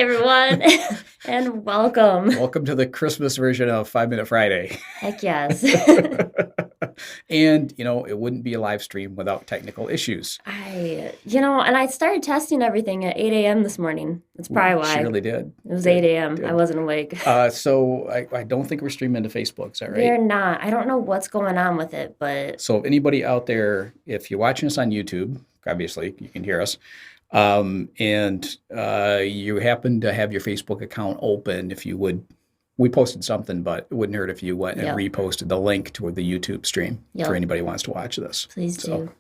everyone, and welcome. Welcome to the Christmas version of 5 Minute Friday. Heck yes. And, it wouldn't be a live stream without technical issues. And I started testing everything at 8 a.m. this morning. That's probably why. She really did. It was 8 a.m. I wasn't awake. So I don't think we're streaming to Facebook. Is that right? We're not. I don't know what's going on with it, but... So if anybody out there, if you're watching us on YouTube, obviously you can hear us, and you happen to have your Facebook account open, if you would, we posted something, but it wouldn't hurt if you went and reposted the link to the YouTube stream for anybody who wants to watch this. Please do.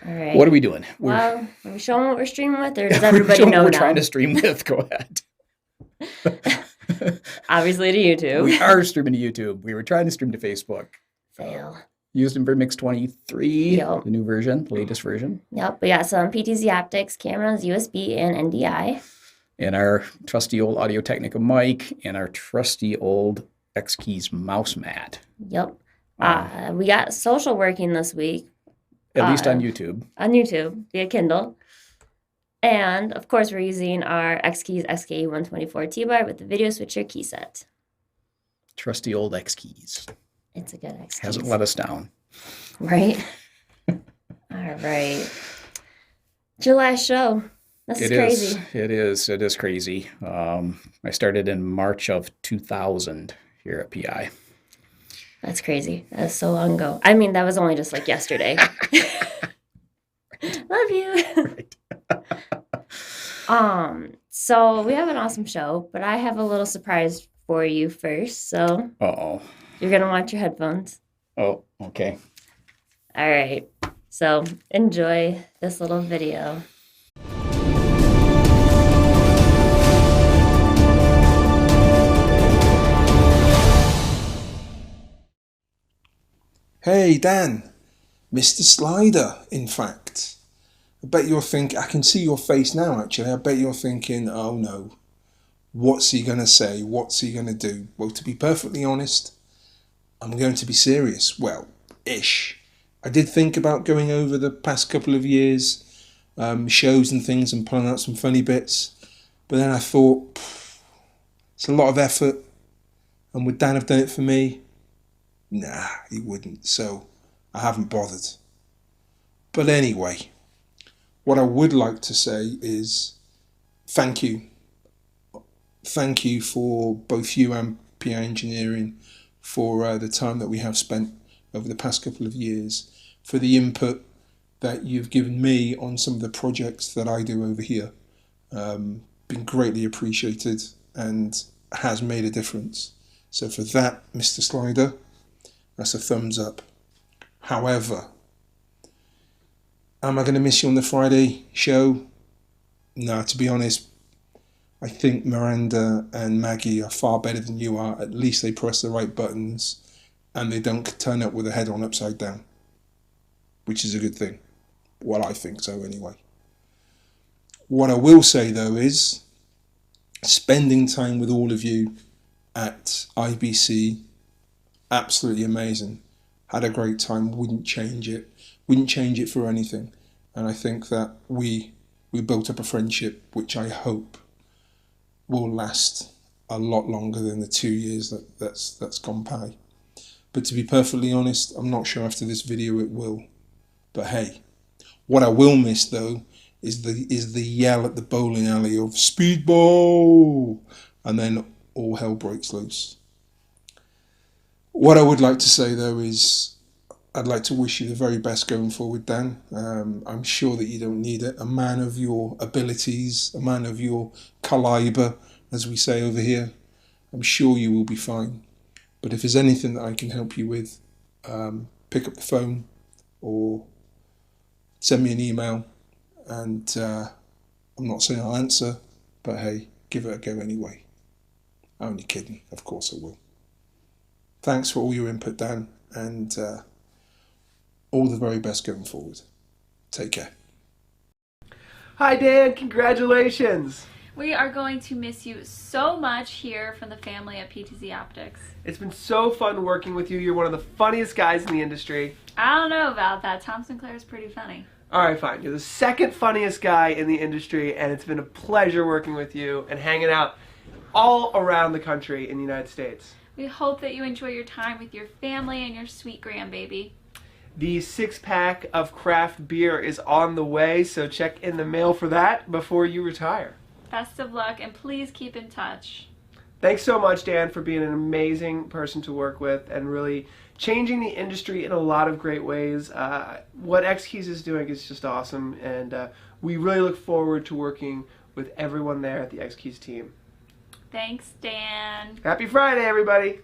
All right. What are we doing? Are we showing what we're streaming with, or does everybody know we're now? trying to stream with? Go ahead. Obviously to YouTube. We are streaming to YouTube. We were trying to stream to Facebook. Fail. Used in Mix 23, the new version, the latest version. Yep. But yeah, so on PTZ optics, cameras, USB, and NDI. And our trusty old Audio-Technica mic and our trusty old X-Keys mouse mat. Yep. We got social working this week. At least on YouTube. On YouTube, via Kindle. And, of course, we're using our X-Keys XK124 T-Bar with the video switcher key set. Trusty old X-Keys. It's a good X-Keys. Hasn't let us down. Right? All right. It's your last show. This is crazy. It is crazy. I started in March of 2000 here at P.I. That's crazy. That's so long ago. I mean, that was only just like yesterday. Love you. Right. So we have an awesome show, but I have a little surprise for you first. So you're gonna want your headphones. Oh, okay. All right. So enjoy this little video. Hey Dan, Mr. Slider, in fact. I bet you're thinking, I can see your face now actually, I bet you're thinking, oh no, what's he going to say, what's he going to do? Well, to be perfectly honest, I'm going to be serious, well, ish. I did think about going over the past couple of years, shows and things and pulling out some funny bits, but then I thought, it's a lot of effort, and would Dan have done it for me? Nah, he wouldn't, so I haven't bothered. But anyway, what I would like to say is thank you. Thank you for both you and p.i.Engineering for the time that we have spent over the past couple of years, for the input that you've given me on some of the projects that I do over here. Been greatly appreciated and has made a difference. So for that, Mr. Slider, that's a thumbs up. However, am I going to miss you on the Friday show? No, to be honest, I think Miranda and Maggie are far better than you are. At least they press the right buttons and they don't turn up with a head on upside down, which is a good thing. Well, I think so anyway. What I will say though is spending time with all of you at IBC, absolutely amazing. Had a great time, wouldn't change it for anything. And I think that we built up a friendship which I hope will last a lot longer than the 2 years that's gone by. But to be perfectly honest, I'm not sure after this video it will. But hey, what I will miss though is the yell at the bowling alley of speedball, and then all hell breaks loose. What I would like to say though is I'd like to wish you the very best going forward, Dan. I'm sure that you don't need it. A man of your abilities, a man of your caliber, as we say over here, I'm sure you will be fine. But if there's anything that I can help you with, pick up the phone or send me an email, and I'm not saying I'll answer, but hey, give it a go anyway. Only kidding, of course I will. Thanks for all your input, Dan, and all the very best going forward. Take care. Hi Dan, congratulations! We are going to miss you so much here from the family at PTZ Optics. It's been so fun working with you. You're one of the funniest guys in the industry. I don't know about that. Tom Sinclair is pretty funny. All right, fine. You're the second funniest guy in the industry, and it's been a pleasure working with you and hanging out all around the country in the United States. We hope that you enjoy your time with your family and your sweet grandbaby. The 6-pack of craft beer is on the way, so check in the mail for that before you retire. Best of luck, and please keep in touch. Thanks so much, Dan, for being an amazing person to work with and really changing the industry in a lot of great ways. What X-Keys is doing is just awesome, and we really look forward to working with everyone there at the X-Keys team. Thanks, Dan. Happy Friday, everybody!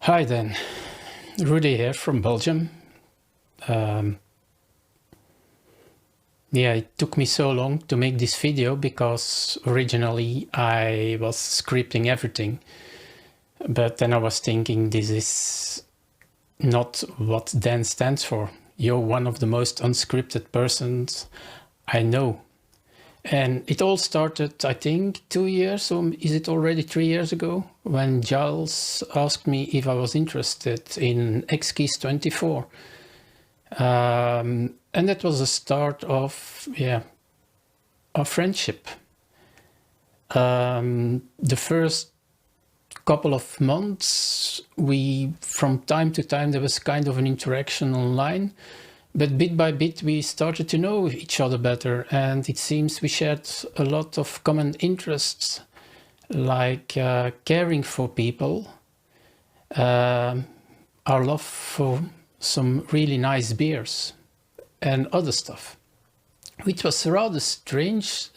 Hi Dan, Rudy here from Belgium. Yeah, it took me so long to make this video because originally I was scripting everything, but then I was thinking this is not what Dan stands for. You're one of the most unscripted persons I know. And it all started, I think, 2 years, or is it already 3 years ago, when Giles asked me if I was interested in X-Keys 24. And that was the start of, our friendship. The first couple of months, from time to time, there was kind of an interaction online. But bit by bit, we started to know each other better, and it seems we shared a lot of common interests, like caring for people, our love for some really nice beers, and other stuff. Which was rather strange,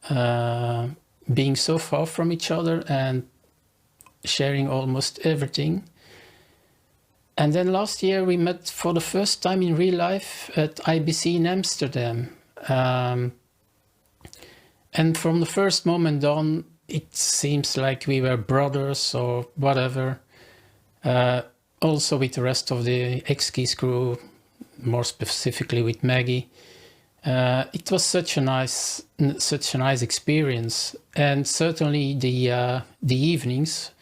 being so far from each other and sharing almost everything. And then last year we met for the first time in real life at IBC in Amsterdam. And from the first moment on, it seems like we were brothers or whatever. Also with the rest of the X-Keys crew, more specifically with Maggie. It was such a nice experience. And certainly the evenings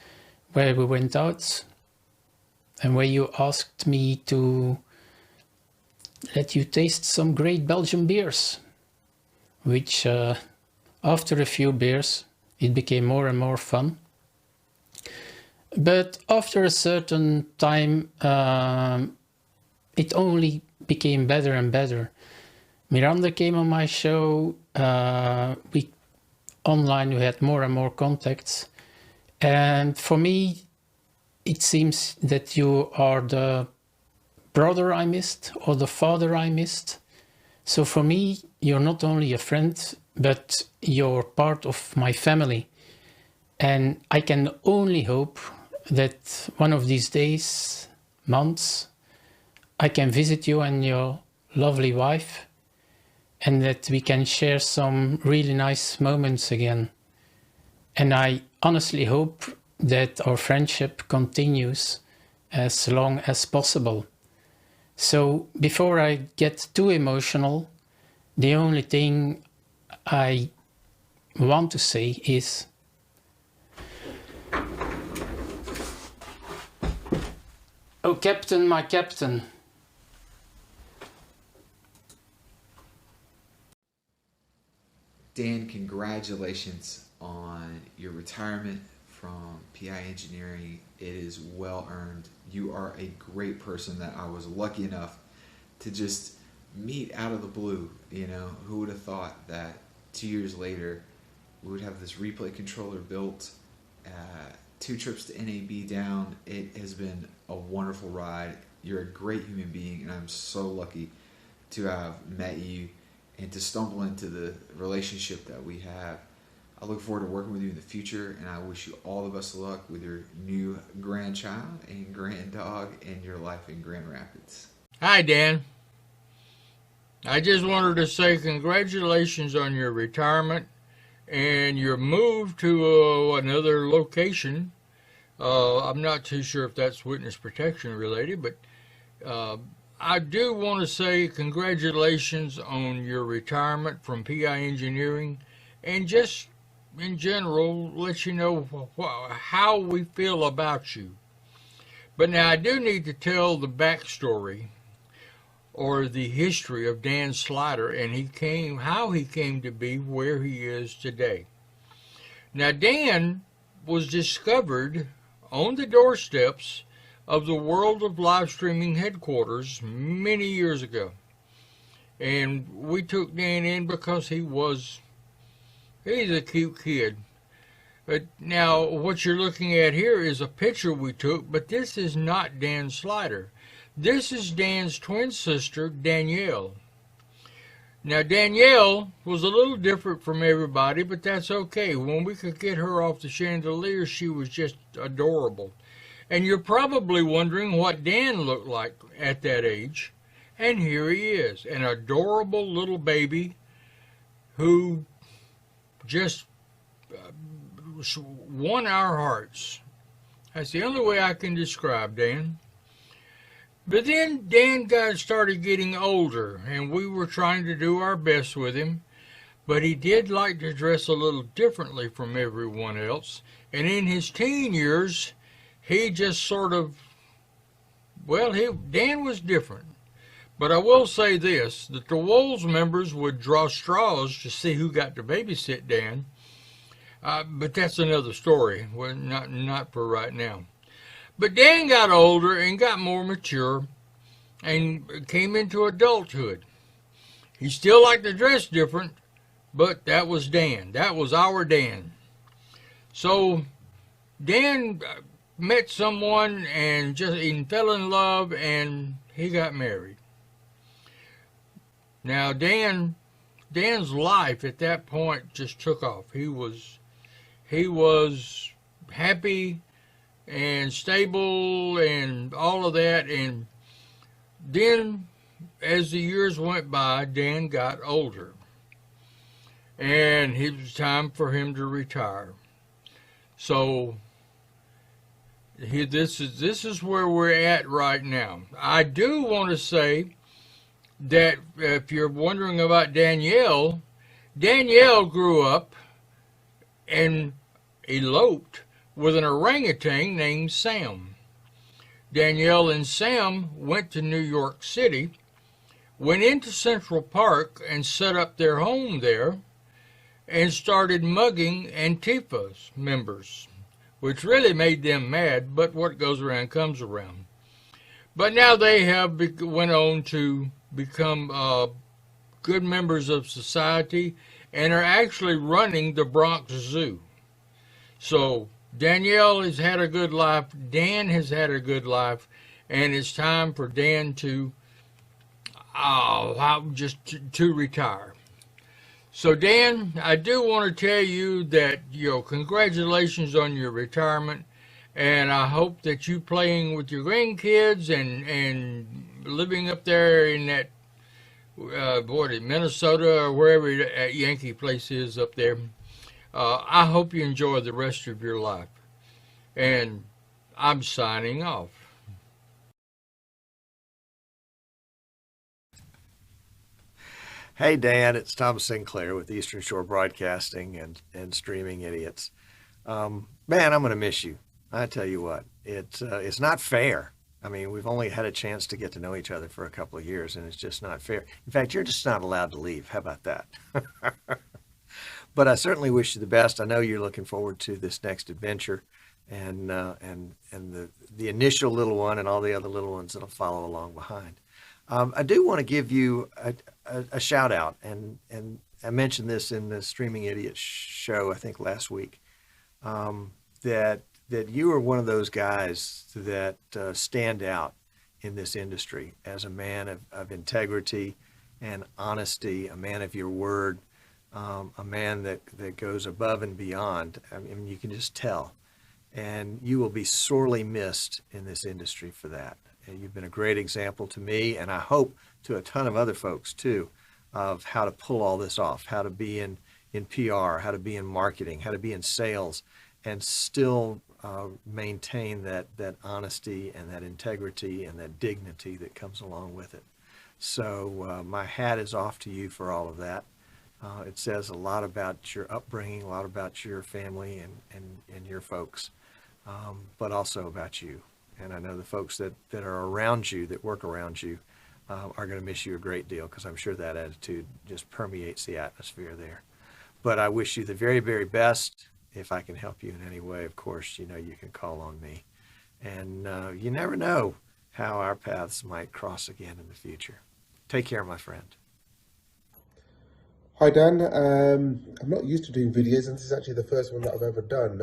where we went out, and where you asked me to let you taste some great Belgian beers, which after a few beers, it became more and more fun. But after a certain time, it only became better and better. Miranda came on my show, online we had more and more contacts. And for me, it seems that you are the brother I missed or the father I missed. So for me, you're not only a friend, but you're part of my family. And I can only hope that one of these days, months, I can visit you and your lovely wife, and that we can share some really nice moments again. And I honestly hope that our friendship continues as long as possible. So before I get too emotional, the only thing I want to say is oh, Captain, my Captain. Dan, congratulations on your retirement from p.i.Engineering. It is well earned. You are a great person that I was lucky enough to just meet out of the blue. You know, who would have thought that 2 years later we would have this replay controller built, 2 trips to NAB down. It has been a wonderful ride. You're a great human being, and I'm so lucky to have met you and to stumble into the relationship that we have. I look forward to working with you in the future, and I wish you all the best of luck with your new grandchild and granddog and your life in Grand Rapids. Hi, Dan. I just wanted to say congratulations on your retirement and your move to another location. I'm not too sure if that's witness protection related, but I do want to say congratulations on your retirement from p.i.Engineering, and just in general let you know how we feel about you. But now I do need to tell the backstory or the history of Dan Slider and how he came to be where he is today. Now Dan was discovered on the doorsteps of the World of Live Streaming headquarters many years ago. And we took Dan in because he's a cute kid. But now what you're looking at here is a picture we took, but this is not Dan Slider. This is Dan's twin sister, Danielle. Now Danielle was a little different from everybody, but that's okay. When we could get her off the chandelier, she was just adorable. And you're probably wondering what Dan looked like at that age. And here he is, an adorable little baby who just won our hearts. That's the only way I can describe Dan. But then Dan started getting older, and we were trying to do our best with him. But he did like to dress a little differently from everyone else. And in his teen years, he just sort of, Dan was different. But I will say this, that the Wolves members would draw straws to see who got to babysit Dan. But that's another story, well, not for right now. But Dan got older and got more mature and came into adulthood. He still liked to dress different, but that was Dan. That was our Dan. So Dan met someone and fell in love, and he got married. Now Dan's life at that point just took off. He was happy and stable and all of that. And then as the years went by, Dan got older, and it was time for him to retire. So this is where we're at right now. I do want to say that if you're wondering about Danielle grew up and eloped with an orangutan named Sam. Danielle and Sam went to New York City, went into Central Park and set up their home there, and started mugging Antifa members, which really made them mad, but what goes around comes around. But now they went on to become good members of society and are actually running the Bronx Zoo. So Danielle has had a good life, Dan has had a good life, and it's time for Dan to retire. So Dan, I do want to tell you that, congratulations on your retirement, and I hope that you playing with your grandkids and living up there in that Minnesota or wherever that Yankee place is up there. I hope you enjoy the rest of your life. And I'm signing off. Hey Dan, it's Tom Sinclair with Eastern Shore Broadcasting and Streaming Idiots. Man, I'm going to miss you. I tell you what, it's not fair. I mean, we've only had a chance to get to know each other for a couple of years, and it's just not fair. In fact, you're just not allowed to leave. How about that? But I certainly wish you the best. I know you're looking forward to this next adventure, and the initial little one and all the other little ones that'll follow along behind. I do want to give you a shout out, and I mentioned this in the Streaming Idiots show, I think last week, that you are one of those guys that stand out in this industry as a man of integrity and honesty, a man of your word, a man that goes above and beyond. I mean, you can just tell. And you will be sorely missed in this industry for that. And you've been a great example to me, and I hope to a ton of other folks too, of how to pull all this off, how to be in PR, how to be in marketing, how to be in sales, and still maintain that honesty and that integrity and that dignity that comes along with it. So my hat is off to you for all of that. It says a lot about your upbringing, a lot about your family and your folks, but also about you. And I know the folks that are around you, that work around you, are going to miss you a great deal, because I'm sure that attitude just permeates the atmosphere there. But I wish you the very, very best. If I can help you in any way, of course, you know you can call on me. And you never know how our paths might cross again in the future. Take care, my friend. Hi Dan, I'm not used to doing videos, and this is actually the first one that I've ever done.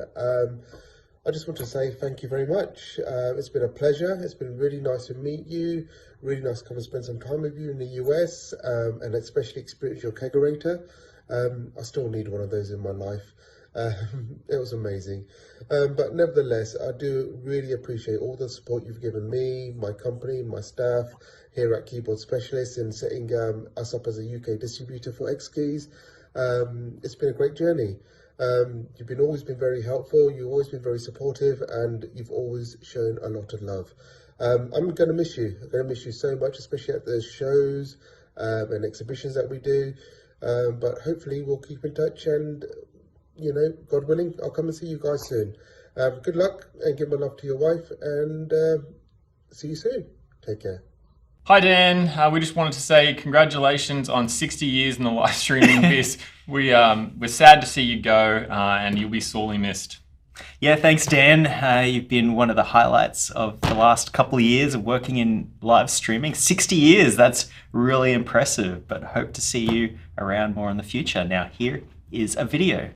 I just want to say thank you very much. It's been a pleasure. It's been really nice to meet you. Really nice to come and spend some time with you in the US, and especially experience your kegerator. I still need one of those in my life. It was amazing. But nevertheless, I do really appreciate all the support you've given me, my company, my staff here at Keyboard Specialists in setting us up as a UK distributor for X-Keys. It's been a great journey. You've always been very helpful, you've always been very supportive, and you've always shown a lot of love. I'm going to miss you. I'm going to miss you so much, especially at the shows and exhibitions that we do. But hopefully we'll keep in touch, and you know, God willing, I'll come and see you guys soon. Good luck, and give my love to your wife, and see you soon. Take care. Hi Dan, we just wanted to say congratulations on 60 years in the live streaming biz. We're sad to see you go, and you'll be sorely missed. Yeah, thanks Dan. You've been one of the highlights of the last couple of years of working in live streaming. 60 years, that's really impressive, but hope to see you around more in the future. Now here is a video.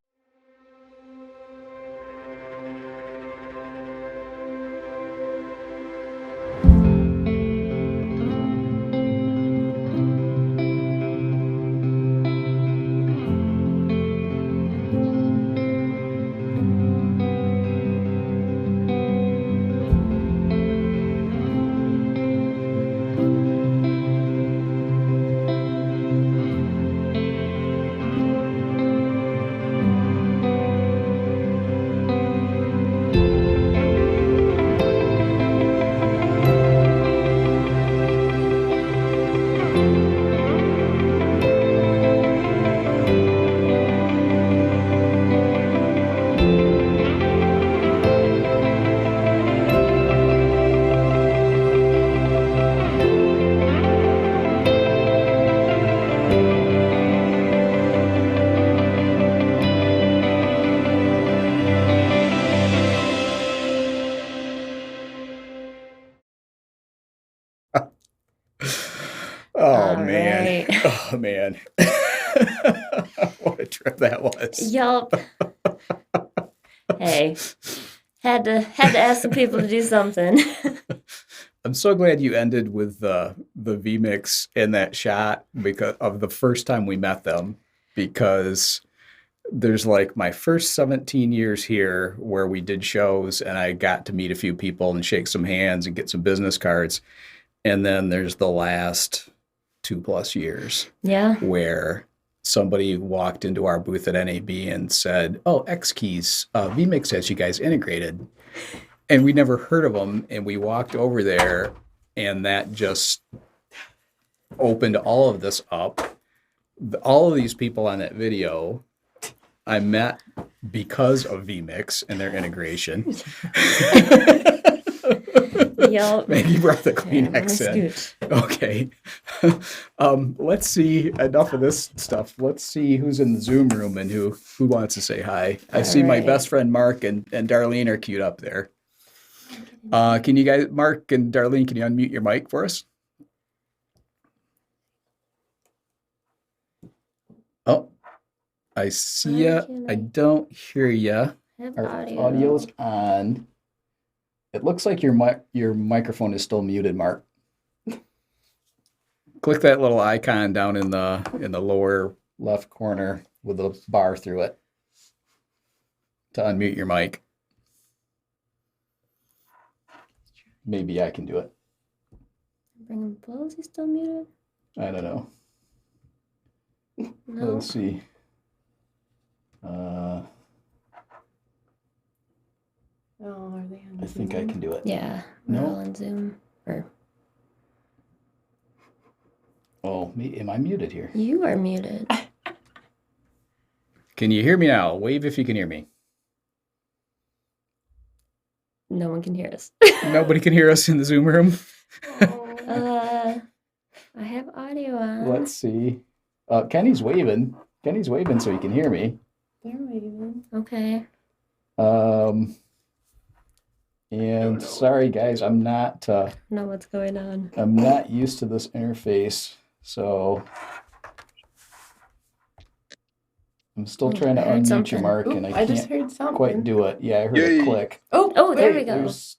Oh, All man. right. Oh, man. What a trip that was. Yup. Hey, had to ask some people to do something. I'm so glad you ended with the vMix in that shot because of the first time we met them, because there's like my first 17 years here where we did shows and I got to meet a few people and shake some hands and get some business cards. And then there's the last 2+ years Yeah. where somebody walked into our booth at NAB and said, "Oh, X-Keys, vMix has you guys integrated." And we never heard of them. And we walked over there and that just opened all of this up. All of these people on that video I met because of vMix and their integration. Yup. Maggie brought the Yeah, Kleenex in. scoot. Okay. Let's see enough of this stuff. Let's see who's in the Zoom room and who wants to say hi. I see my right. best friend Mark and Darlene are queued up there. Can you guys, Mark and Darlene, can you unmute your mic for us? Oh, I see ya. I don't hear ya. Have Our audio. audio's on. It looks like your microphone is still muted, Mark. Click that little icon down in the lower left corner with a bar through it to unmute your mic. Maybe I can do it. Bring him below. Is he still muted? I don't know. No. Let's see. Oh, are they on I think I Zoom? can do it. Yeah. We're No. all on Zoom. Or Oh, am I muted here? you are muted. Can you hear me now? Wave if you can hear me. No one can hear us. Nobody can hear us in the Zoom room. I have audio on. Let's see. Kenny's waving. Kenny's waving so he can hear me. They're waving. Okay. And sorry guys, I'm not Know what's going on. I'm not used to this interface, so I'm still trying to I heard unmute you, something. Mark, and Oop, I I just can't heard something. quite do it. Yeah, I heard Yay. a click. Oh, there we Hey, go. there's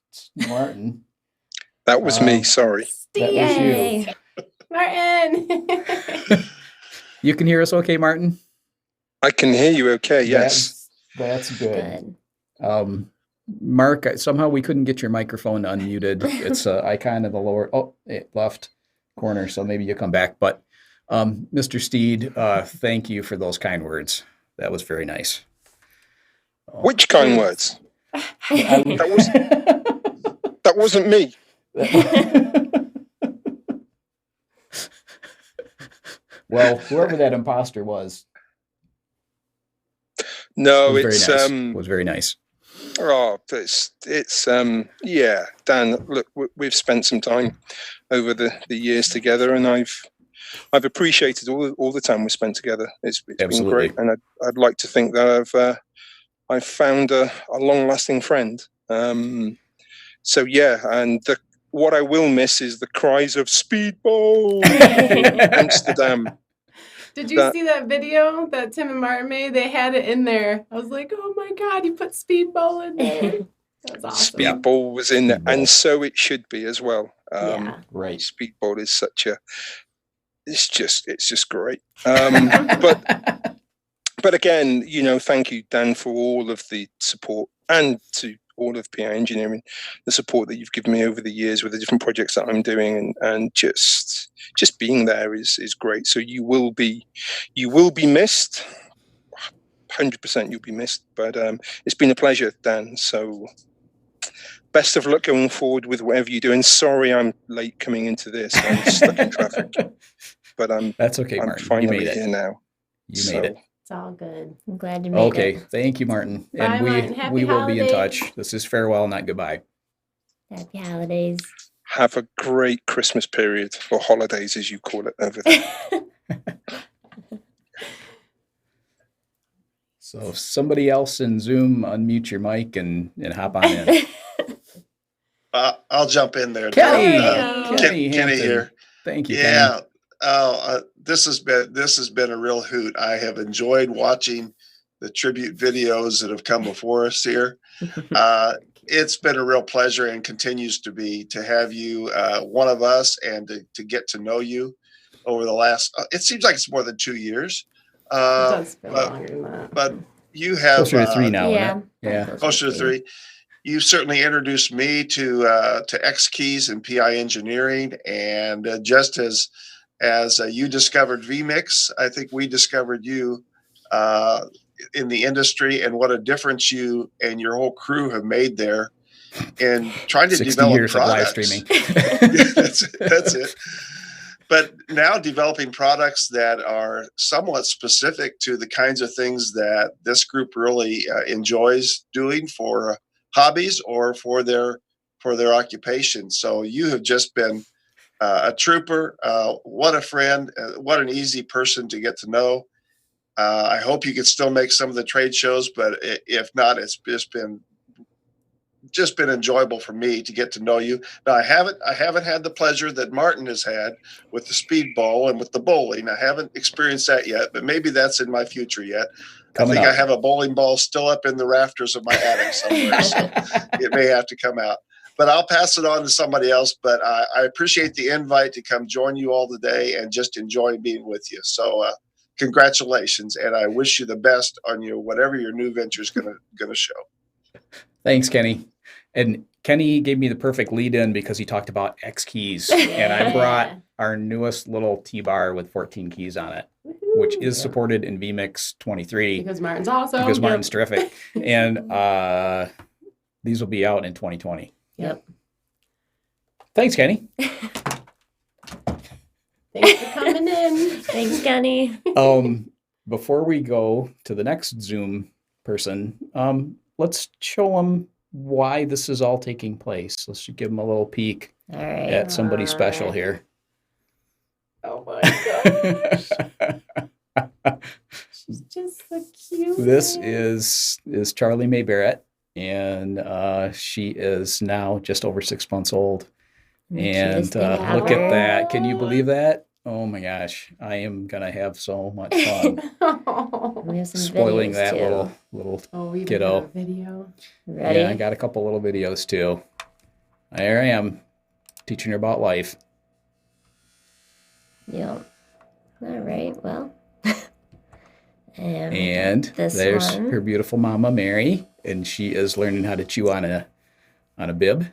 Martin. That was me. Sorry. That was you. Yay. Martin. You can hear us okay, Martin? I can hear you okay. Yes. That's good. Good. Mark, somehow we couldn't get your microphone unmuted. It's icon in the lower left corner, so maybe you come back. But Mr. Steed, thank you for those kind words. That was very nice. Which kind words? That wasn't me. Well, whoever that imposter was. No, was it's very nice. Was very nice. Oh, it's yeah, Dan. Look, we've spent some time over the years together, and I've appreciated all the time we spent together. It's been great, and I'd like to think that I've found a long-lasting friend. So yeah, and what I will miss is the cries of Speedball Amsterdam. Did you see that video that Tim and Martin made? They had it in there. I was like, oh my God, you put Speedball in there. That was awesome. Speedball was in there, and so it should be as well. Yeah. Right. Speedball is it's just great. But again, thank you, Dan, for all of the support, and to all of P.I. Engineering, the support that you've given me over the years with the different projects that I'm doing, and just being there is great. So you will be missed. 100% you'll be missed. But it's been a pleasure, Dan. So best of luck going forward with whatever you do. And sorry I'm late coming into this. I'm stuck in traffic. But that's okay, I'm Martin. finally here now. You made it. It's all good. I'm glad you made it. Okay, thank you, Martin. Bye, And Martin. Happy we will be in holidays. touch. This is farewell, not goodbye. Happy holidays. Have a great Christmas period, or holidays as you call it over there. So if somebody else in Zoom, unmute your mic and hop on in. I'll jump in there. Kenny Kenny here. Thank you. Yeah. This has been a real hoot. I have enjoyed watching the tribute videos that have come before us here. It's been a real pleasure, and continues to be, to have you one of us, and to get to know you over the last. It seems like it's more than 2 years. It does feel longer than that. But you have closer to 3 now. Yeah. Closer to 3. You certainly introduced me to X Keys and P.I. Engineering, and just as you discovered vMix, I think we discovered you in the industry, and what a difference you and your whole crew have made there in trying to 60 develop years products. Of live streaming. That's it. But now developing products that are somewhat specific to the kinds of things that this group really enjoys doing for hobbies or for their occupation. So you have just been a trooper. What a friend! What an easy person to get to know. I hope you can still make some of the trade shows, but if not, it's just been enjoyable for me to get to know you. Now I haven't had the pleasure that Martin has had with the speedball and with the bowling. I haven't experienced that yet, but maybe that's in my future yet. I think I have a bowling ball still up in the rafters of my attic somewhere, so it may have to come out. But I'll pass it on to somebody else. But I appreciate the invite to come join you all today and just enjoy being with you. So congratulations, and I wish you the best on whatever your new venture is gonna show. Thanks, Kenny. And Kenny gave me the perfect lead in because he talked about X keys, and I brought our newest little T-bar with 14 keys on it, which is supported in vMix 23. Because Martin's awesome. Because Martin's terrific. And these will be out in 2020. Yep. Thanks, Kenny. Thanks for coming in. Thanks, Kenny. Before we go to the next Zoom person, let's show them why this is all taking place. Let's give them a little peek All right. at somebody special here. Oh my gosh. She's just the cutest. This is Charlie Mae Barrett, and she is now just over 6 months old. And look at that. Can you believe that? Oh my gosh. I am going to have so much fun We have some spoiling videos, that too. little we kiddo. have a video. Ready? Yeah, I got a couple little videos too. There I am, teaching her about life. Yep. All right. Well. And this there's one. her beautiful mama, Mary, and she is learning how to chew on a bib.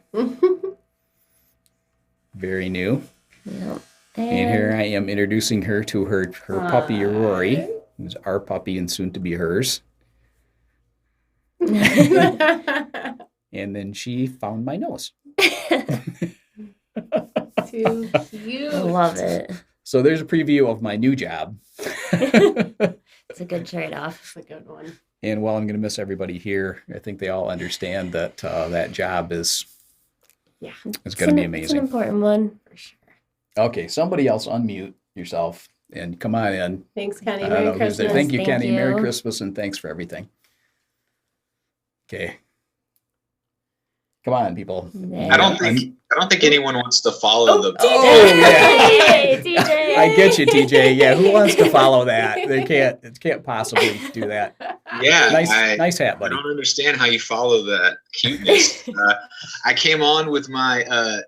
Very new. Yep. And here I am introducing her to her puppy, Rory, who's our puppy and soon to be hers. And then she found my nose. Too cute. I love it. So there's a preview of my new job. It's a good trade-off. It's a good one. And while I'm going to miss everybody here, I think they all understand that that job is going to be amazing. It's an important one. For sure. Okay, somebody else unmute yourself and come on in. Thanks, Kenny. I don't know Merry who's Christmas. there. Thank you, Thank Kenny. you. Merry Christmas and thanks for everything. Okay. Come on, people. Yeah. I don't think anyone wants to follow the. Oh, yeah. Hey, TJ. I get you, TJ. Yeah, who wants to follow that? They can't. It can't possibly do that. Yeah, Nice hat, I buddy. don't understand how you follow that cuteness. I came on with my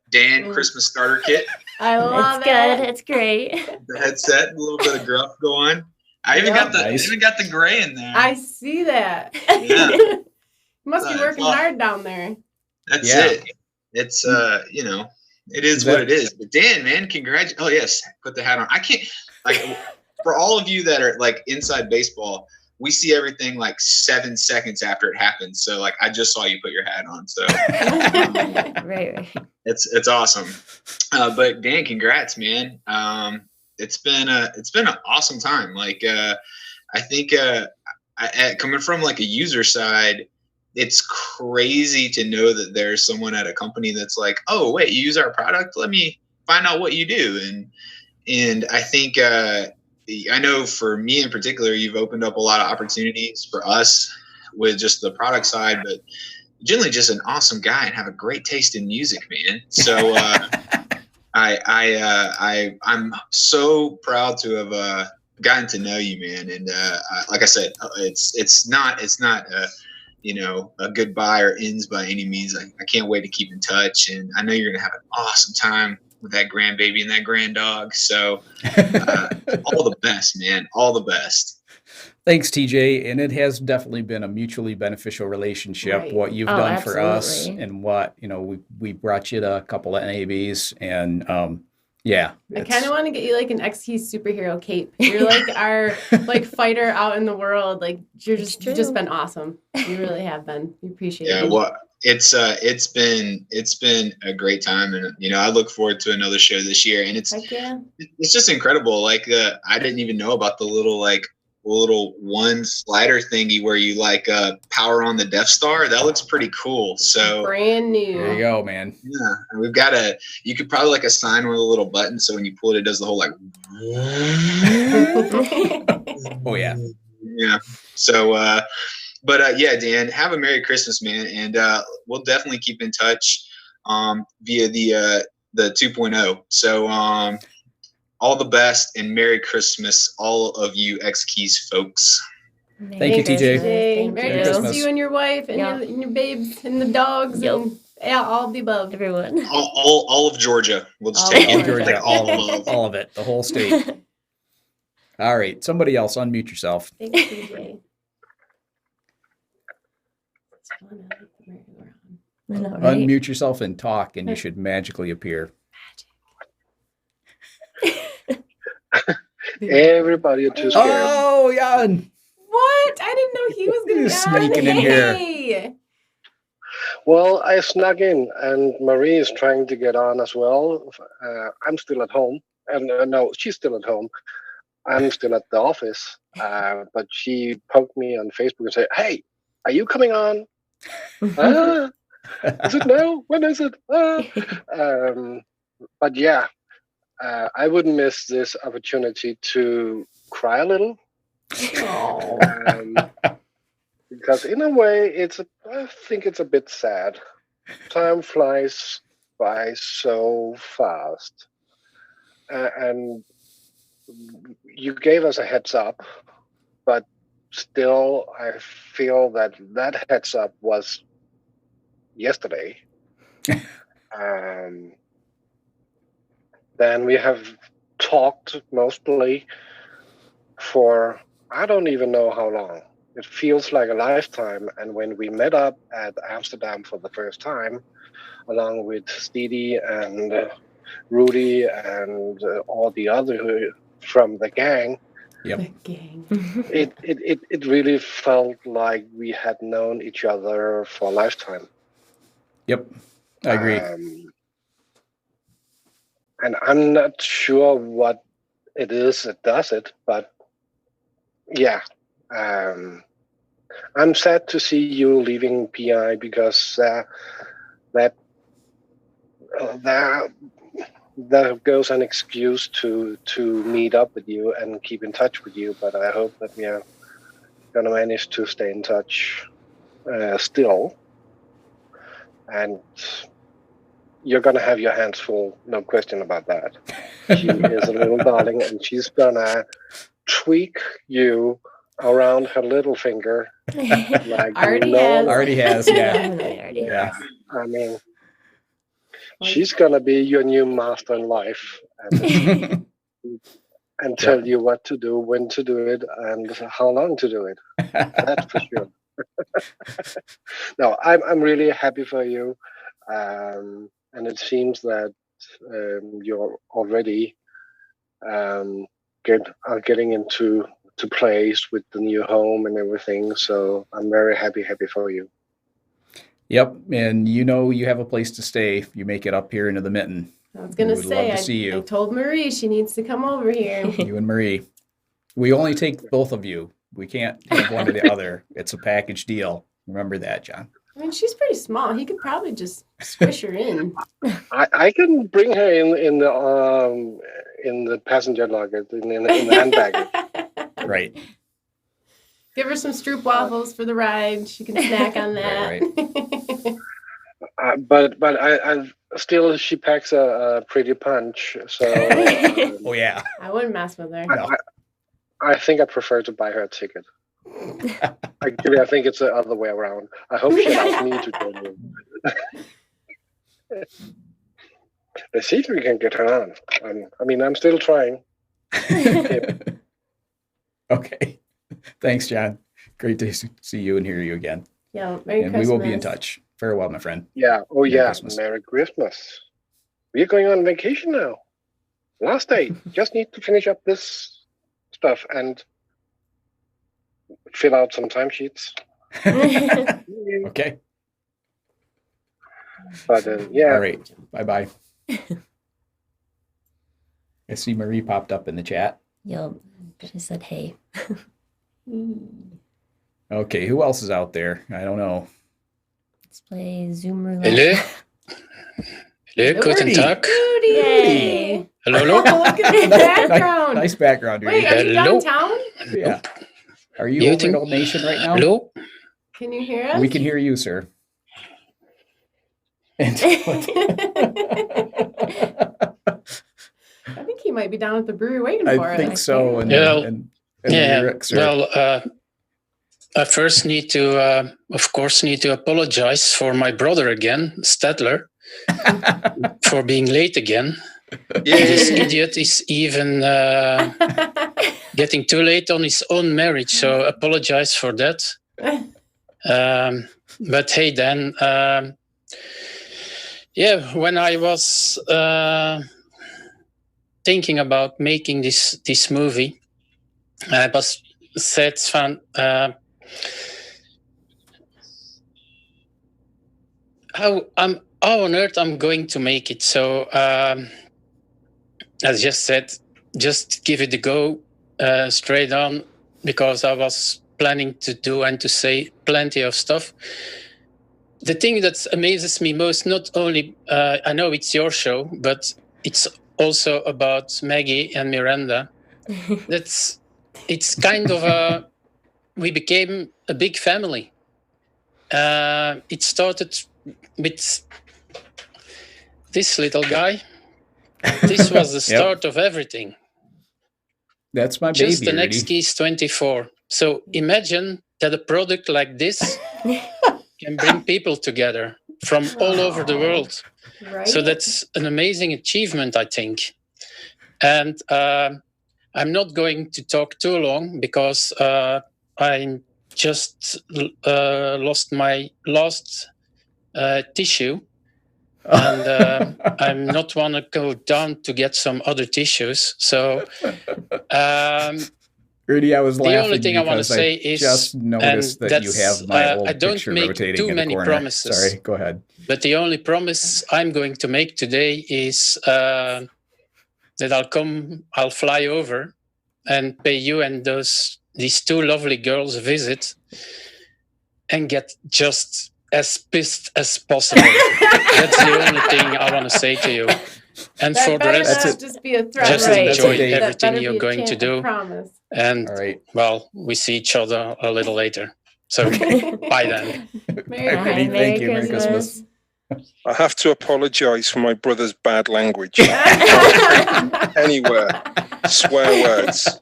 Dan Christmas starter kit, I love It's good. It's great. the headset, a little bit of gruff going. I even got the gray in there. I see that. Yeah. You must be It's working awesome. hard down there. That's Yeah. it. It's it is what it is. But Dan, man, congratulations. Oh yes, put the hat on. I can't for all of you that are like inside baseball, we see everything like 7 seconds after it happens. So like I just saw you put your hat on. So Right. it's awesome. But Dan, congrats, man. It's been an awesome time. Like I think coming from like a user side, it's crazy to know that there's someone at a company that's like, oh wait, you use our product, let me find out what you do. And I think I know for me in particular, you've opened up a lot of opportunities for us with just the product side, but generally just an awesome guy and have a great taste in music, man. So I'm so proud to have gotten to know you, man. And like I said, it's not a goodbye or ends by any means. I can't wait to keep in touch, and I know you're gonna have an awesome time with that grandbaby and that grand dog. So all the best, man. All the best. Thanks, TJ. And it has definitely been a mutually beneficial relationship. Right. What you've done for us, absolutely. and what we brought you to a couple of NABs, and yeah. I kind of want to get you like an XKeys superhero cape. You're like our like fighter out in the world. Like you've just been awesome. You really have been. We appreciate Yeah, it. well, it's been a great time, and I look forward to another show this year. And it's Heck yeah. it's just incredible. Like I didn't even know about the little one slider thingy where you power on the Death Star. That looks pretty cool. So Brand new. There you go, man. yeah, and we've got you could probably assign one of the little buttons, so when you pull it, it does the whole Oh yeah. yeah. So yeah, Dan, have a Merry Christmas, man, and we'll definitely keep in touch via the 2.0. So all the best and Merry Christmas, all of you XKeys folks. Thank you, TJ. Merry Merry Christmas Christmas. to you and your wife and, Yeah. your babes and the dogs and all of the above. Everyone. All of Georgia. We'll just All take All it. Georgia, Like, all of it, the whole state. All right, somebody else unmute yourself. Thanks, TJ. It's fun. I like the merry-go-round. I know, right? Unmute yourself and talk, and you should magically appear. Everybody are too scared. Oh, Jan. What? I didn't know he was going to He's sneaking in here. Hey. Well, I snuck in, and Marie is trying to get on as well. I'm still at home. And no, she's still at home. I'm still at the office. But she poked me on Facebook and said, "Hey, are you coming on?" Is it now? When is it? But yeah, I wouldn't miss this opportunity to cry a little. Because in a way, I think it's a bit sad. Time flies by so fast. And you gave us a heads up, but still, I feel that heads up was yesterday. Then we have talked mostly for I don't even know how long. It feels like a lifetime. And when we met up at Amsterdam for the first time, along with Steedy and Rudy and all the other from the gang, Yep. it really felt like we had known each other for a lifetime. Yep, I agree. And I'm not sure what it is that does it, but yeah. I'm sad to see you leaving PI because that goes an excuse to meet up with you and keep in touch with you. But I hope that we are going to manage to stay in touch still. And you're going to have your hands full, no question about that. She is a little darling, and she's going to tweak you around her little finger. Like Already has, yeah. Yeah. I mean, she's going to be your new master in life and tell you what to do, when to do it, and how long to do it. That's for sure. No, I'm really happy for you. And it seems that you're already getting into place with the new home and everything. So I'm very happy for you. Yep, and you have a place to stay if you make it up here into the Mitten. I was going to say, I told Marie she needs to come over here. You and Marie. We only take both of you. We can't have one or the other. It's a package deal. Remember that, John. I mean, she's pretty small. He could probably just squish her in. I can bring her in the passenger luggage in the handbag. Right. Give her some stroop waffles for the ride. She can snack on that. Right. But I still, she packs a pretty punch. So oh yeah, I wouldn't mess with her. I think I prefer to buy her a ticket. Actually, I think it's the other way around. I hope she allows me to join you. Let's see if we can get her on. I'm still trying. Okay. Thanks, John. Great to see you and hear you again. Yeah, Merry and Christmas. we will be in touch. Farewell, my friend. Yeah. Oh, Merry yeah. Christmas. Merry Christmas. We're going on vacation now. Last day. Just need to finish up this stuff and fill out some timesheets. Okay. But yeah. All right. Bye-bye. I see Marie popped up in the chat. Yep. She said, hey. Okay. Who else is out there? I don't know. Let's play Zoom roulette. Hello. Hello, guten Tag. Rudy. Hello, Oh, look at the background. Nice background, Rudy. Wait, are you downtown? Yeah. Are you over at Old Nation right now? Hello. Can you hear us? We can hear you, sir. I think he might be down at the brewery waiting for us. I think so. And Rick, well, I first need to, of course, apologize for my brother again, Stelzer, for being late again. This idiot is even getting too late on his own marriage, so apologize for that. But hey, Dan, when I was thinking about making this movie, I was said, how on earth I'm going to make it? So as just said, just give it a go straight on, because I was planning to do and to say plenty of stuff. the thing that amazes me most, not only, I know it's your show, but it's also about Maggie and Miranda. It's kind of we became a big family. It started with this little guy. This was the start of everything. That's my Just baby, an Rudy. X-Keys 24. So imagine that a product like this can bring people together from all over the world. Right? So that's an amazing achievement, I think. And I'm not going to talk too long because I just lost my last tissue. And I'm not want to go down to get some other tissues. So Rudy, I was the laughing only thing I want to because say I is, just noticed and that you that's, have my old I don't picture make rotating too in the many corner. promises. Sorry, go ahead. But the only promise I'm going to make today is that I'll fly over and pay you and these two lovely girls a visit and get just as pissed as possible. That's the only thing I want to say to you. And That for the better rest, not just be a threat. just Right. enjoy That everything better you're be a going to do. I promise. And well, we see each other a little later. So bye then. Merry Rudy, thank you. Merry Christmas. I have to apologise for my brother's bad language. You can't take anywhere swear words.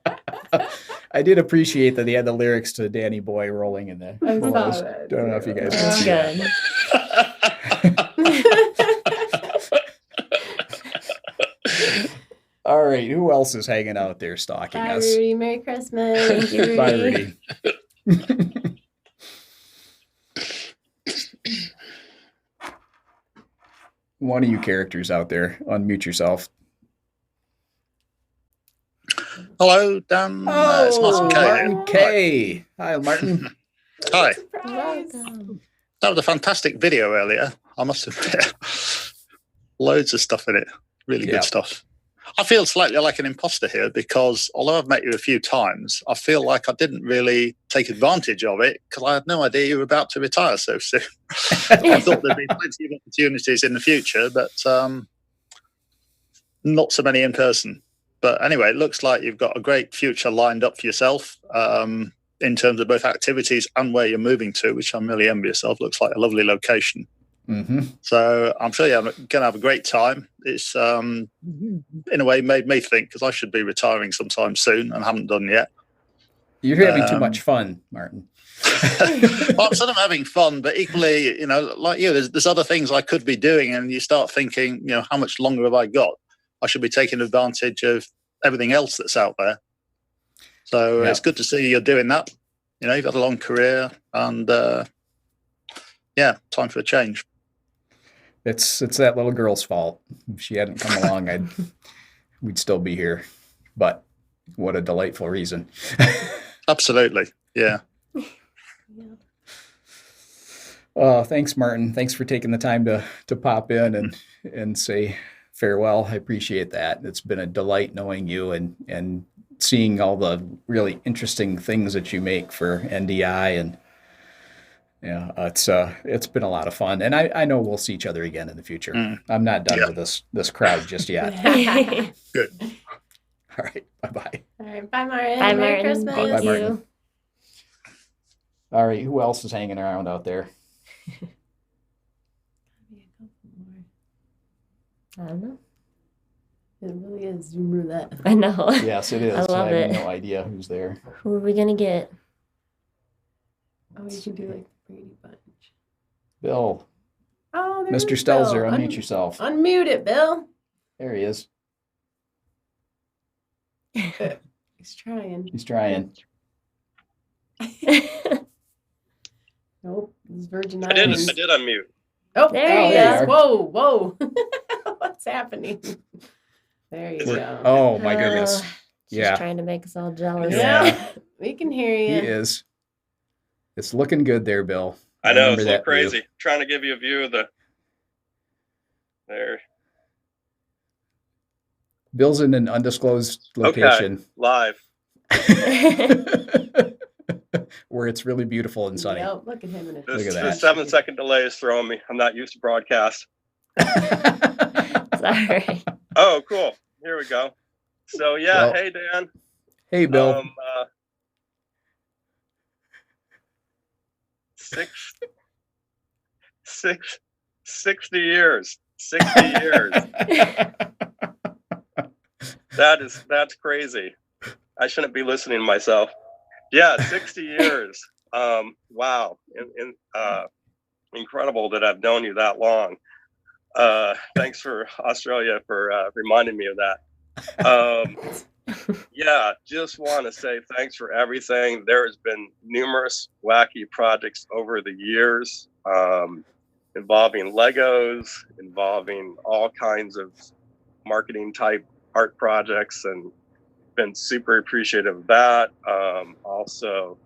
I did appreciate that he had the lyrics to Danny Boy rolling in there. I saw I that. don't know if you guys can That's see good. that. All right, who else is hanging out there stalking Bye, us? Rudy. Merry Christmas. Thank you, Rudy. Bye, Rudy. One of you characters out there, unmute yourself. Hello, Dan. It's Martin Kay. Martin Kay. Hi, Martin. Hi. Welcome. That was a fantastic video earlier, I must admit. Loads of stuff in it. Really good stuff. I feel slightly like an imposter here because although I've met you a few times, I feel like I didn't really take advantage of it because I had no idea you were about to retire so soon. I thought there'd be plenty of opportunities in the future, but not so many in person. But anyway, it looks like you've got a great future lined up for yourself in terms of both activities and where you're moving to, which I'm really envious of. Looks like a lovely location. Mm-hmm. So I'm sure you're going to have a great time. It's in a way made me think because I should be retiring sometime soon and haven't done yet. You're having too much fun, Martin. Well, I'm sort of having fun, but equally, like you, there's other things I could be doing, and you start thinking, how much longer have I got? I should be taking advantage of everything else that's out there. So it's good to see you're doing that. You've had a long career, and time for a change. It's that little girl's fault. If she hadn't come along, we'd still be here. But what a delightful reason. Absolutely. Yeah. Thanks, Martin. Thanks for taking the time to pop in and say farewell. I appreciate that. It's been a delight knowing you and seeing all the really interesting things that you make for NDI, and it's been a lot of fun. And I know we'll see each other again in the future. I'm not done with this crowd just yet. Good. All right. Bye-bye. All right. Bye, Martin. Bye, Merry Martin. Christmas. Thank Bye, you. Martin. All right. Who else is hanging around out there? I don't know. It really is Zoom roulette. I know. Yes, it is. I love have it. no idea who's there. Who are we gonna get? Oh, you can do like the Brady Bunch. Bill. Oh, Mr. there's Stelzer, Bill. unmute yourself. Unmute it, Bill. There he is. He's trying. He's trying. Nope. This is Virgin I did Islands. unmute. Oh, There there you he go. is. Whoa. What's happening? There you go. Oh my goodness. She's Yeah. trying to make us all jealous. Yeah. We can hear you. He is. It's looking good there, Bill. I know, remember it's a little that view. crazy. Trying to give you a view of the there. Bill's in an undisclosed location. Okay, live. where it's really beautiful and sunny. Yep, look at him in a Look at The that. 7-second delay is throwing me. I'm not used to broadcast. Sorry. Oh, cool. Here we go. So yeah, Well, hey Dan. Hey, Bill. 60 years. 60 years. That's crazy. I shouldn't be listening to myself. Yeah, 60 years. Wow. Incredible that I've known you that long. Thanks for Australia for reminding me of that. Yeah, just want to say thanks for everything. There has been numerous wacky projects over the years, involving Legos, involving all kinds of marketing type art projects, and been super appreciative of that. Also,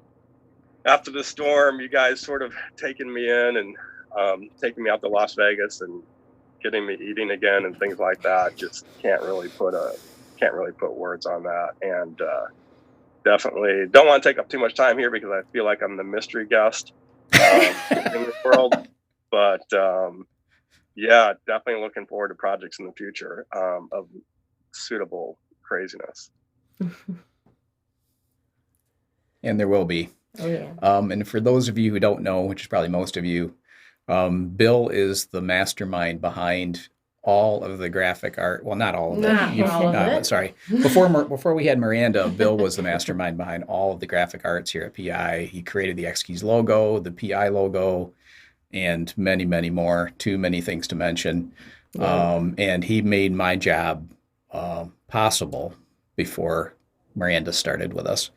after the storm, you guys sort of taking me in and taking me out to Las Vegas and getting me eating again and things like that. Just can't really put words on that. And definitely don't want to take up too much time here because I feel like I'm the mystery guest in the world. But yeah, definitely looking forward to projects in the future of suitable craziness. And there will be. Oh, yeah. And for those of you who don't know, which is probably most of you, Bill is the mastermind behind all of the graphic art. Well, not all of it. Not all of it. Sorry. Before we had Miranda, Bill was the mastermind behind all of the graphic arts here at PI. He created the X-Keys logo, the PI logo, and many, many more. Too many things to mention. Yeah. And he made my job possible before Miranda started with us.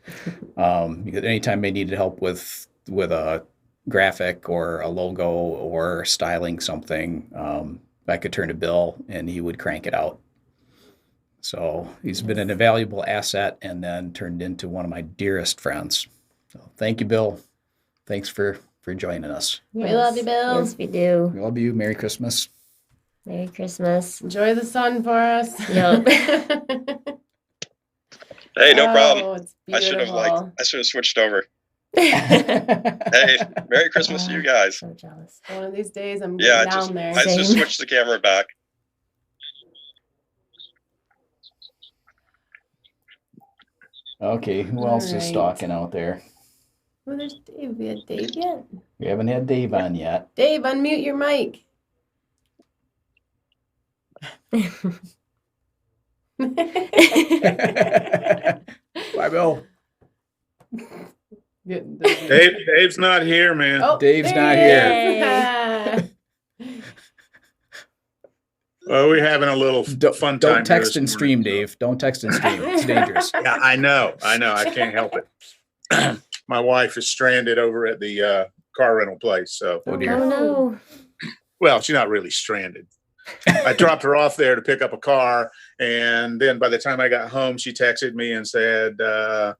Because anytime they needed help with a graphic or a logo or styling something, I could turn to Bill and he would crank it out. So he's been an invaluable asset and then turned into one of my dearest friends. So thank you, Bill. Thanks for joining us. We love you, Bill. Yes, we do. We love you. Merry Christmas. Merry Christmas. Enjoy the sun for us. Yep. Hey, no Oh, problem. it's I should have beautiful. switched over. Hey, Merry Christmas to you guys. So jealous. One of these days I'm Yeah, getting down there. I just Same. switched the camera back. Okay, who else is stalking out there? Oh, there's Dave. We had Dave yet? We haven't had Dave on yet. Dave, unmute your mic. Bye, Bill. Dave's not here, man. Oh, Dave's there not he here. is. Well, we're having a little fun time. Don't here text this and morning. stream, Dave. Don't text and stream. It's dangerous. Yeah, I know. I can't help it. My wife is stranded over at the car rental place. So, Oh, dear. Oh, no. well, she's not really stranded. I dropped her off there to pick up a car, and then by the time I got home, she texted me and said, "Oh,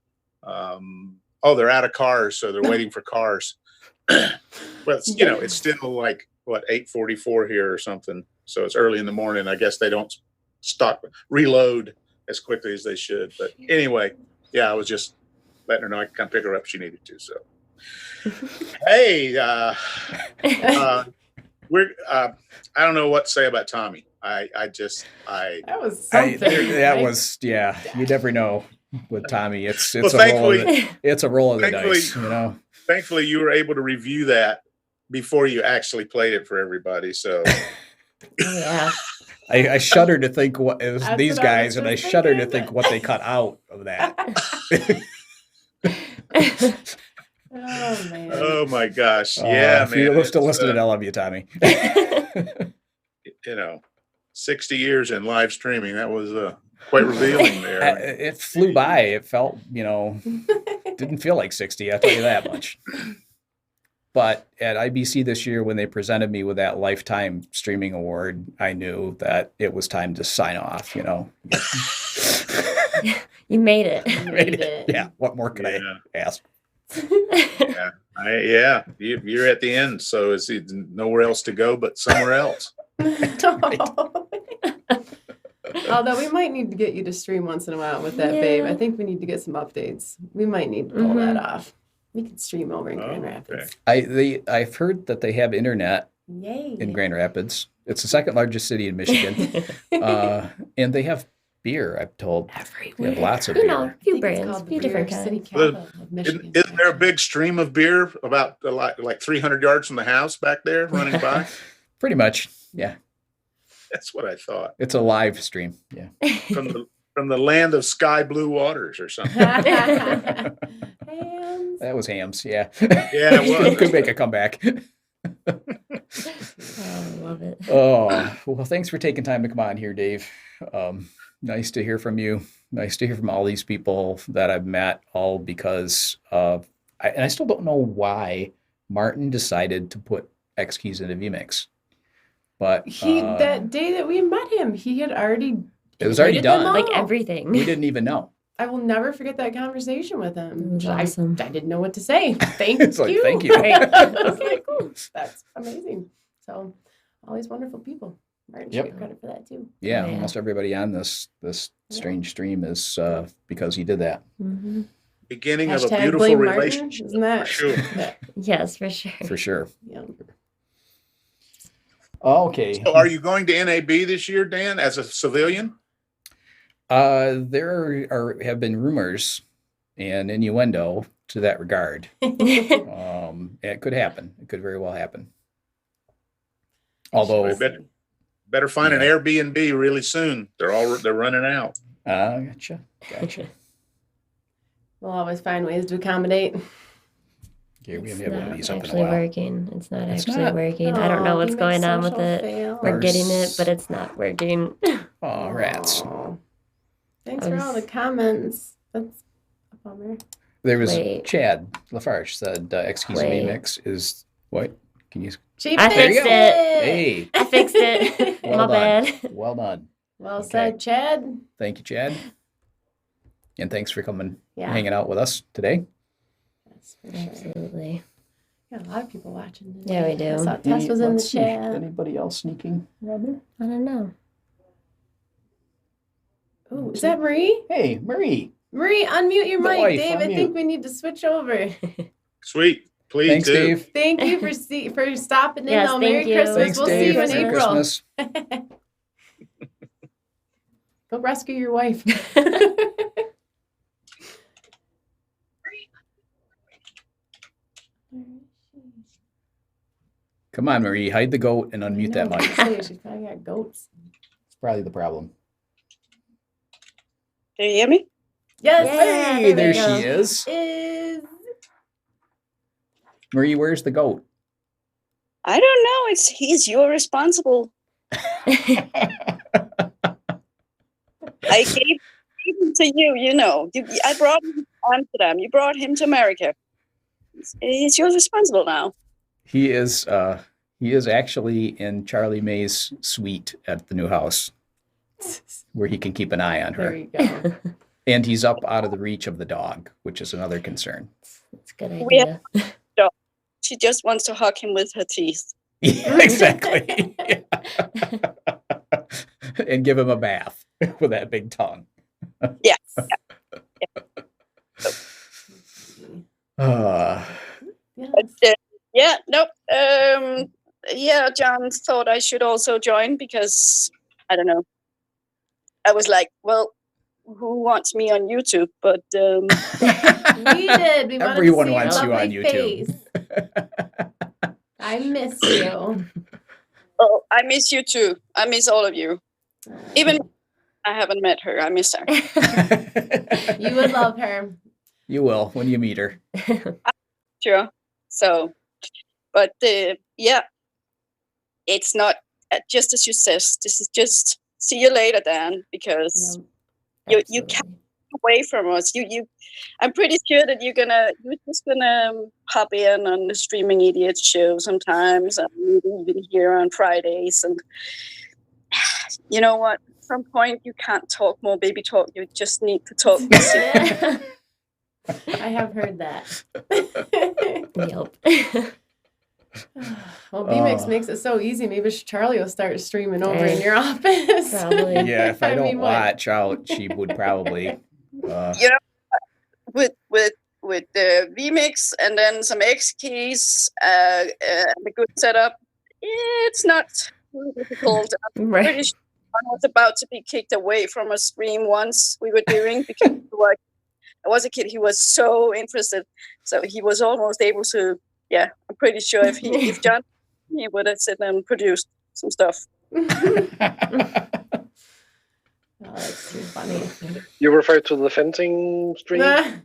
they're out of cars, so they're waiting for cars." Well, it's still like 8:44 here or something, so it's early in the morning. I guess they don't reload as quickly as they should. But anyway, yeah, I was just letting her know I could come pick her up if she needed to. So, hey, we're I don't know what to say about Tommy. That was something. That was, yeah. You never know with Tommy. It's Well, a roll of the thankfully- dice, you know. Thankfully, you were able to review that before you actually played it for everybody. So, Yeah. I shudder to think what it was That's these what I guys, was and I just shudder to thinking. think what they cut out of that. Oh, man. oh my gosh, yeah, if you're man, still it's, listening, I love you, Tommy. 60 years in live streaming. That was quite revealing there. It flew by. It felt, didn't feel like 60. I'll tell you that much. But at IBC this year, when they presented me with that lifetime streaming award, I knew that it was time to sign off. You made it. Made it. Yeah. What more could I ask? You're at the end, so it's nowhere else to go but somewhere else. Although we might need to get you to stream once in a while with that, babe. I think we need to get some updates. We might need to pull that off. We could stream over in Grand Rapids. I've heard that they have internet Yay. in Grand Rapids. It's the second largest city in Michigan. And they have beer, I'm told. They have lots of beer. a few brands, a few different kinds. Isn't there a big stream of beer about like 300 yards from the house back there running by? Pretty much, yeah. That's what I thought. It's a live stream, yeah. From the land of sky blue waters or something. Hams. That was Hams, yeah. Yeah, it was. Could make a comeback. Oh, I love it. Oh, well, thanks for taking time to come on here, Dave. Nice to hear from you. Nice to hear from all these people that I've met, all because I still don't know why Martin decided to put X keys into vMix. But that day that we met him, he had already it was already done. Like everything. We didn't even know. I will never forget that conversation with him. It was awesome. I didn't know what to say. Thank It's you. like, thank you. I was like, cool. That's amazing. So, all these wonderful people. Martin should get credit for that too. Yeah, almost everybody on this strange stream is because he did that. Mm-hmm. Beginning of a Hashtag beautiful blame Martin, relationship. isn't that? For sure. Yes, for sure. For sure. Yeah. Okay. So are you going to NAB this year, Dan, as a civilian? There have been rumors and innuendo to that regard. It could happen. It could very well happen. Although So better find an Airbnb really soon. They're running out. Gotcha. We'll always find ways to accommodate. Yeah, we It's haven't had one of not these up in a actually while. working. It's not It's actually not? working. I don't know what's vMix going on with social it. fail. We're getting it, but it's not working. Oh, rats. Thanks for all the comments. That's a bummer. There was Wait. Chad Lafarge said X keys Wait. vMix is what? Can you? She I There you fixed go. it. Hey. I fixed it. Well My done. bad. Well done. Well said, Chad. Thank you, Chad. And thanks for coming, Yeah. hanging out with us today. Yes, for sure. Absolutely. Got a lot of people watching today. Yeah, we do. I saw Tess was in the Let's see. chat. Anybody else sneaking around there? I don't know. Oh, is that Marie? Hey, Marie. Marie, unmute your The mic, wife, Dave. I unmute. think we need to switch over. Sweet. Please Thanks, do. Dave. Thank you for stopping in. Yes, though. Merry thank you. Christmas. Thanks, We'll Dave. see you in Merry April. Christmas. Go rescue your wife. Come on, Marie. Hide the goat and unmute that mic. She's probably got goats. It's probably the problem. Can you hear me? Yes. Hey, there she is. Is Marie, where's the goat? I don't know. He's your responsible. I gave him to you. You know, I brought him to Amsterdam. You brought him to America. He's yours responsible now. He is actually in Charlie May's suite at the new house, where he can keep an eye on her. there you go. And he's up out of the reach of the dog, which is another concern. That's a good We idea. She just wants to hug him with her teeth. Yeah, exactly. And give him a bath with that big tongue. Yes. Yeah, nope. Yeah, John thought I should also join because, I don't know. I was like, well, who wants me on YouTube? But We did. We wanted Everyone to see wants your you on lovely YouTube. face. I miss you. oh, I miss you too. I miss all of you. Even I haven't met her. I miss her. You would love her. You will when you meet her. Sure. So, but yeah, it's not just as you said. This is just see you later, Dan, because you can't get away from us. I'm pretty sure that you're just gonna pop in on the Streaming Idiot show sometimes, and maybe even here on Fridays. And you know what? At some point, you can't talk more baby talk. You just need to talk. I have heard that. Yep. Well, vMix makes it so easy. Maybe Charlie will start streaming over in your office. Probably. Yeah, if I don't mean, what? watch out, she would probably. You know, with the vMix and then some X keys, and a good setup, it's not too difficult. I'm pretty sure I was about to be kicked away from a stream once we were doing because I was a kid. He was so interested, so he was almost able to. Yeah, I'm pretty sure if John, he would have sit and produced some stuff. Oh, that's too funny. You refer to the fencing stream? That's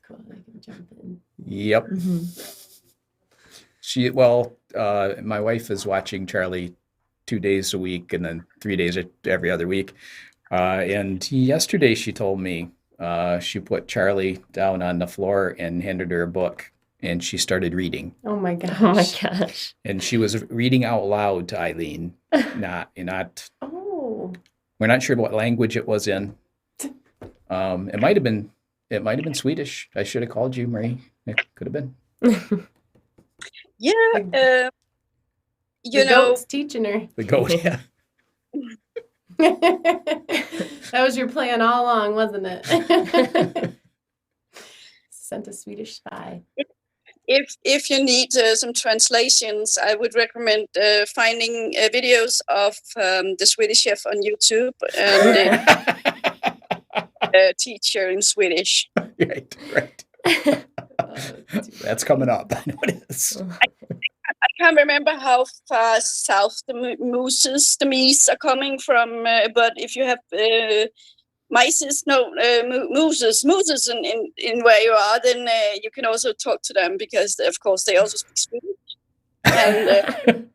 cool. I can jump in. Yep. My wife is watching Charlie 2 days a week and then 3 days every other week. And yesterday she told me she put Charlie down on the floor and handed her a book, and she started reading. Oh my gosh. Oh my gosh. And she was reading out loud to Eileen. Oh. We're not sure what language it was in. It might have been Swedish. I should have called you, Marie. It could have been. Yeah. The goat's teaching her. The goat, yeah. That was your plan all along, wasn't it? Sent a Swedish spy. If you need some translations, I would recommend finding videos of the Swedish chef on YouTube and a teacher in Swedish. Right. That's coming up. I know it is. I can't remember how far south the meese are coming from, but if you have mooses in where you are, then you can also talk to them because, of course, they also speak Swedish. And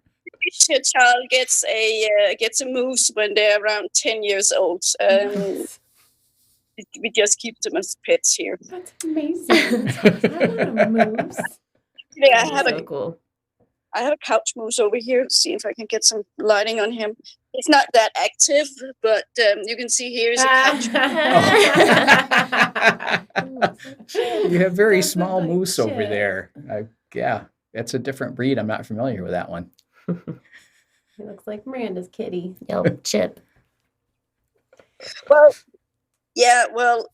each child gets a moose when they're around 10 years old. We just keep them as pets here. That's amazing. I want a moose. Yeah, I have a couch moose over here. Let's see if I can get some lighting on him. He's not that active, but you can see here is a couch. You have very small moose over there. Yeah, that's a different breed. I'm not familiar with that one. He looks like Miranda's kitty. Yep, Chip. Well,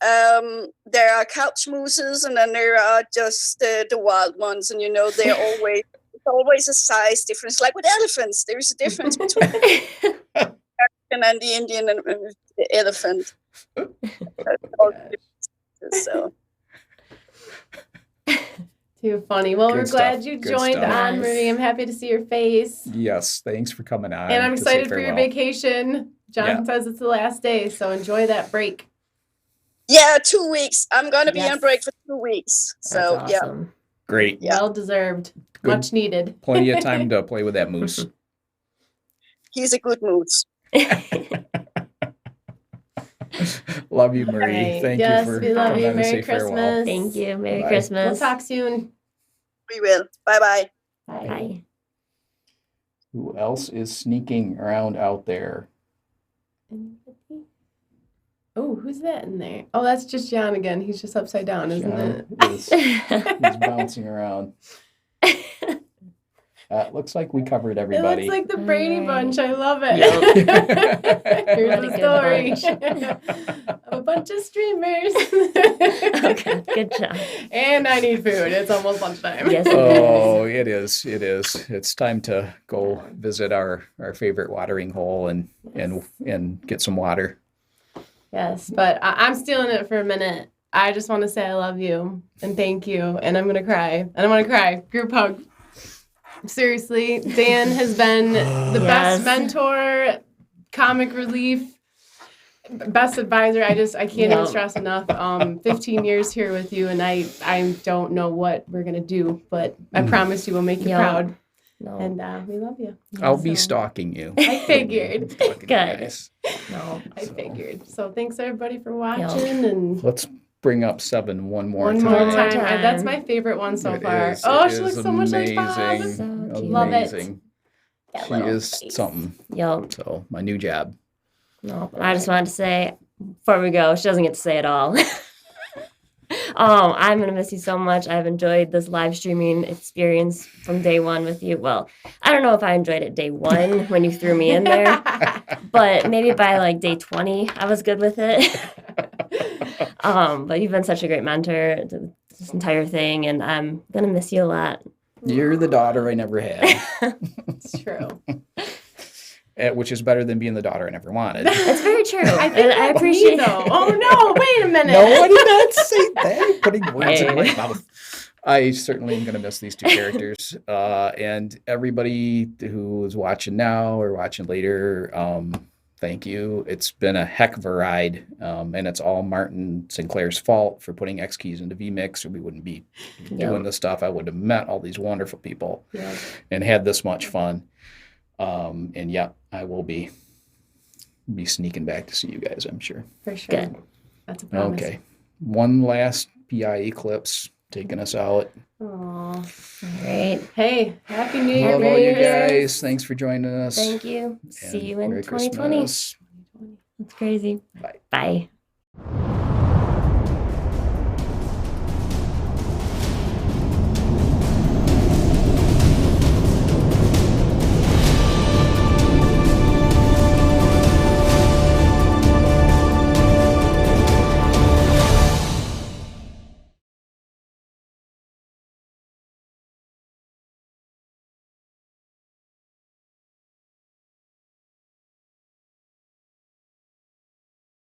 there are couch mooses, and then there are just the wild ones, and they're always a size difference. Like with elephants, there is a difference between the American and the Indian and the elephant. So. Too funny. Well, we're glad you Good joined stuff. on, Marie. I'm happy to see your face. Yes, thanks for coming on. And I'm to say excited for your farewell. vacation. John says it's the last day, so enjoy that break. Yeah, 2 weeks. I'm going to be on break for 2 weeks. So, That's awesome. Great. Well deserved. Good. Much needed. Plenty of time to play with that moose. He's a good moose. Love you, Marie. Right. Thank Yes, you for we love coming you. on to Merry say farewell. Christmas. Thank you. Merry Bye. Christmas. We'll talk soon. We will. Bye-bye. Bye. Who else is sneaking around out there? Oh, who's that in there? Oh, that's just John again. He's just upside down, isn't it? He's bouncing around. Looks like we covered It everybody. looks like the Brady Bunch. I love it. Yep. Here's What a the good story of a bunch of streamers. Okay, good job. And I need food. It's almost lunchtime. Yes, Oh, it is. It is. It's time to go visit our favorite watering hole and get some water. Yes, but I'm stealing it for a minute. I just want to say I love you and thank you. And I'm going to cry. And I want to cry. Group hug. Seriously, Dan has been the best mentor, comic relief, best advisor. I can't even stress enough. 15 years here with you, and I don't know what we're going to do, but I promise you we'll make you proud. No. And we love you. I'll be stalking you. I figured. Good. No. I figured. So thanks everybody for watching. And Let's bring up 7 one more one time. more time. That's my favorite one so far. She looks so much like Bob. So cute. Love it. Amazing. That She little is face. something. Yep. So my new job. No, I just wanted to say before we go, she doesn't get to say it all. I'm gonna miss you so much. I've enjoyed this live streaming experience from day one with you. Well, I don't know if I enjoyed it day one when you threw me in there, but maybe by like day 20, I was good with it. But you've been such a great mentor to this entire thing, and I'm gonna miss you a lot. You're the daughter I never had. It's true. Which is better than being the daughter I never wanted. That's very true. I think I appreciate though. Oh no! Wait a minute. No, I did not say that. You're putting words in my mouth. I certainly am going to miss these two characters. And everybody who is watching now or watching later, thank you. It's been a heck of a ride. And it's all Martin Sinclair's fault for putting X keys into vMix, or we wouldn't be doing this stuff. I would have met all these wonderful people and had this much fun. And yeah, I will be sneaking back to see you guys, I'm sure. For sure. Good. That's a promise. Okay. One last PI Eclipse taking us out. Aw. All right. Hey, Happy New Year. Love all you guys. Thanks for joining us. Thank you. See And you in Merry 2020. Christmas. That's crazy. Bye. Bye.